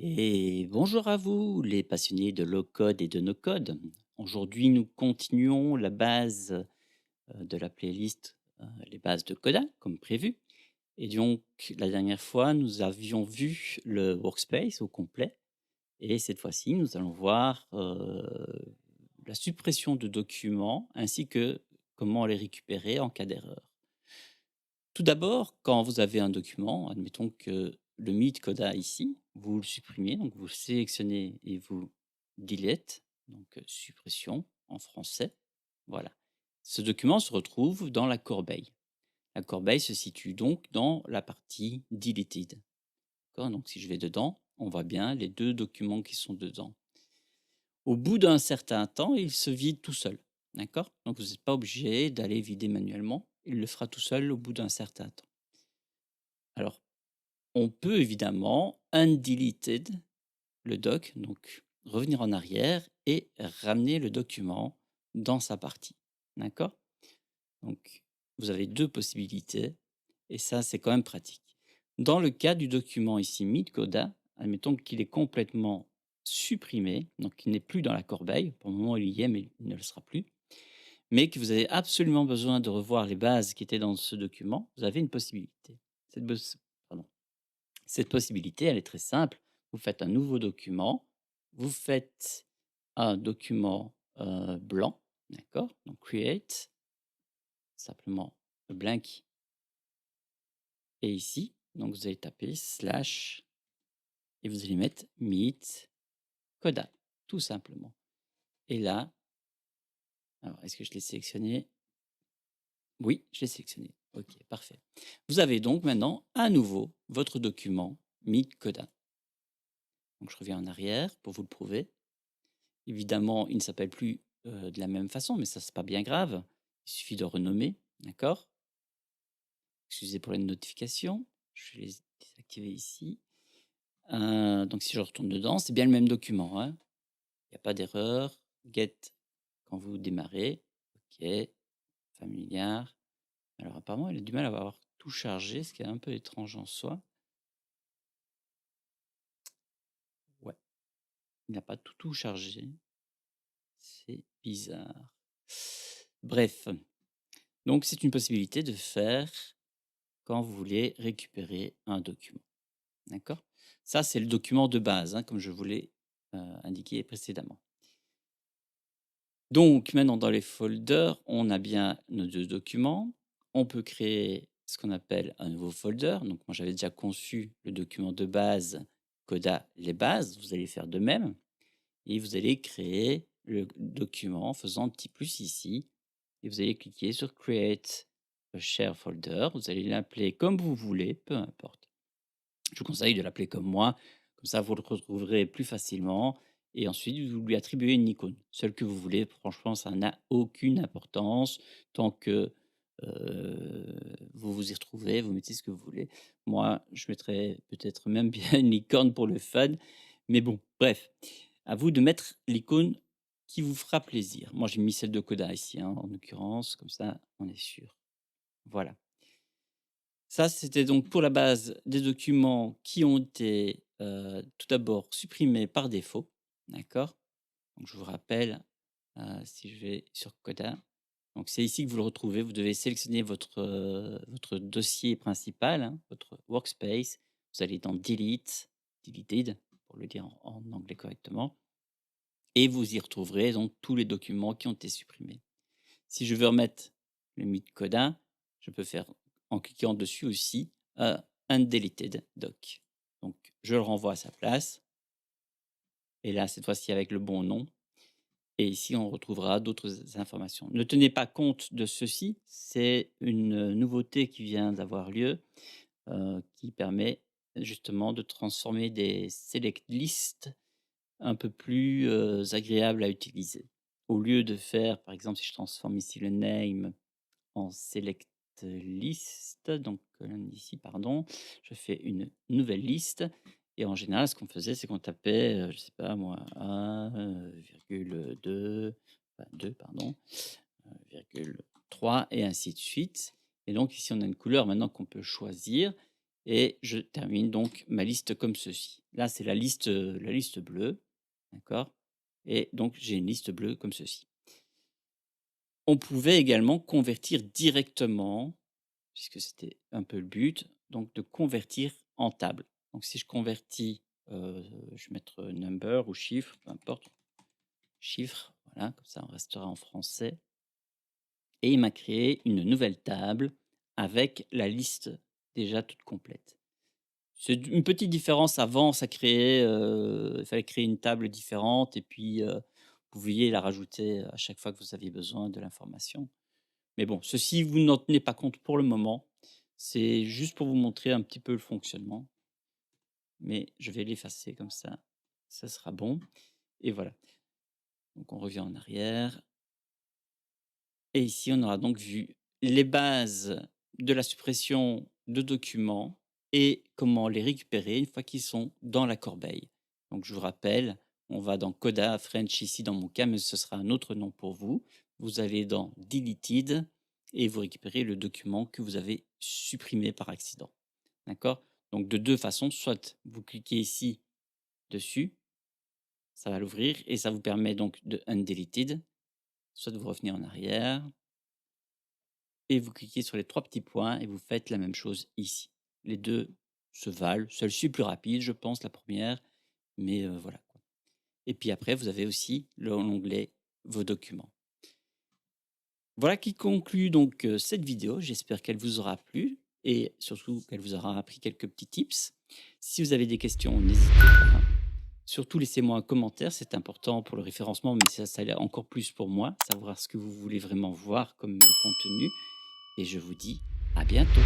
Et bonjour à vous, les passionnés de low code et de no code. Aujourd'hui, nous continuons la base de la playlist, les bases de Coda, comme prévu. Et donc, la dernière fois, nous avions vu le workspace au complet. Et cette fois-ci, nous allons voir la suppression de documents ainsi que comment les récupérer en cas d'erreur. Tout d'abord, quand vous avez un document, admettons que le Meet Coda ici, vous le supprimez, donc vous le sélectionnez et vous delete, donc suppression en français. Voilà. Ce document se retrouve dans la corbeille. La corbeille se situe donc dans la partie deleted. D'accord. Donc si je vais dedans, on voit bien les deux documents qui sont dedans. Au bout d'un certain temps, il se vide tout seul. D'accord. Donc vous n'êtes pas obligé d'aller vider manuellement. Il le fera tout seul au bout d'un certain temps. Alors, on peut évidemment undeleted le doc, donc revenir en arrière et ramener le document dans sa partie. D'accord. Donc, vous avez deux possibilités et ça, c'est quand même pratique. Dans le cas du document ici Midcoda, admettons qu'il est complètement supprimé, donc il n'est plus dans la corbeille. Pour le moment, il y est, mais il ne le sera plus. Mais que vous avez absolument besoin de revoir les bases qui étaient dans ce document, vous avez une possibilité. Cette, pardon. Cette possibilité, elle est très simple. Vous faites un nouveau document, vous faites un document blanc, d'accord. Donc create, simplement blank. Et ici, donc vous allez taper slash et vous allez mettre meet coda, tout simplement. Et là, alors est-ce que je l'ai sélectionné? Oui, je l'ai sélectionné. Ok, parfait. Vous avez donc maintenant à nouveau votre document meet coda. Donc je reviens en arrière pour vous le prouver. Évidemment, il ne s'appelle plus de la même façon, mais ça, c'est pas bien grave. Il suffit de renommer, d'accord. Excusez pour les notifications, je vais les désactiver ici. Donc si je retourne dedans, c'est bien le même document, hein. Il n'y a pas d'erreur. Get quand vous démarrez. OK, familiar. Alors apparemment, il a du mal à avoir tout chargé, ce qui est un peu étrange en soi. Ouais, il n'a pas tout chargé. C'est bizarre. Bref, donc c'est une possibilité de faire quand vous voulez récupérer un document. D'accord. Ça, c'est le document de base, hein, comme je vous l'ai indiqué précédemment. Donc, maintenant, dans les folders, on a bien nos deux documents. On peut créer ce qu'on appelle un nouveau folder. Donc, moi, j'avais déjà conçu le document de base Coda les bases. Vous allez faire de même. Et vous allez créer le document en faisant un petit plus ici. Et vous allez cliquer sur Create a Share Folder. Vous allez l'appeler comme vous voulez, peu importe. Je vous conseille de l'appeler comme moi, comme ça vous le retrouverez plus facilement et ensuite vous lui attribuez une icône, celle que vous voulez. Franchement, ça n'a aucune importance tant que, vous vous y retrouvez, vous mettez ce que vous voulez. Moi, je mettrais peut-être même bien une licorne pour le fun, mais bon, bref, à vous de mettre l'icône qui vous fera plaisir. Moi, j'ai mis celle de Coda ici, hein, en l'occurrence, comme ça on est sûr. Voilà. Ça, c'était donc pour la base des documents qui ont été, tout d'abord supprimés par défaut, d'accord? Donc je vous rappelle, si je vais sur Coda, donc c'est ici que vous le retrouvez. Vous devez sélectionner votre dossier principal, hein, votre workspace. Vous allez dans delete, deleted pour le dire en anglais correctement et vous y retrouverez donc tous les documents qui ont été supprimés. Si je veux remettre le mythe Coda, je peux faire en cliquant dessus aussi undeleted doc. Donc je le renvoie à sa place. Et là, cette fois-ci avec le bon nom. Et ici, on retrouvera d'autres informations. Ne tenez pas compte de ceci. C'est une nouveauté qui vient d'avoir lieu, qui permet justement de transformer des select lists un peu plus agréables à utiliser. Au lieu de faire, par exemple, si je transforme ici le name en select list, donc colonne ici, pardon, je fais une nouvelle liste et en général, ce qu'on faisait, c'est qu'on tapait, je sais pas moi, 1, virgule 2, enfin 2 pardon, virgule 3 et ainsi de suite et donc ici, on a une couleur maintenant qu'on peut choisir et je termine donc ma liste comme ceci. Là, c'est la liste bleue, d'accord? Et donc j'ai une liste bleue comme ceci. On pouvait également convertir directement, puisque c'était un peu le but, donc de convertir en table. Donc si je convertis, je vais mettre, number ou chiffre, peu importe, chiffre, voilà, comme ça on restera en français et il m'a créé une nouvelle table avec la liste déjà toute complète. C'est une petite différence avant, ça créait, il fallait créer une table différente et puis, vous pouviez la rajouter à chaque fois que vous aviez besoin de l'information. Mais bon, ceci, vous n'en tenez pas compte pour le moment. C'est juste pour vous montrer un petit peu le fonctionnement. Mais je vais l'effacer comme ça sera bon et voilà. Donc on revient en arrière et ici on aura donc vu les bases de la suppression de documents et comment les récupérer une fois qu'ils sont dans la corbeille. Donc je vous rappelle, on va dans Coda French ici dans mon cas, mais ce sera un autre nom pour vous. Vous allez dans Deleted et vous récupérez le document que vous avez supprimé par accident. D'accord? Donc de 2 façons, soit vous cliquez ici dessus, ça va l'ouvrir et ça vous permet donc de undeleted, soit vous revenez en arrière et vous cliquez sur les 3 petits points et vous faites la même chose ici. Les 2 se valent, celle-ci est plus rapide, je pense, la première, mais voilà quoi. Et puis après, vous avez aussi l'onglet «Vos documents». Voilà qui conclut donc cette vidéo. J'espère qu'elle vous aura plu et surtout qu'elle vous aura appris quelques petits tips. Si vous avez des questions, n'hésitez pas. Surtout, laissez-moi un commentaire, c'est important pour le référencement, mais ça l'est encore plus pour moi, savoir ce que vous voulez vraiment voir comme contenu. Et je vous dis à bientôt.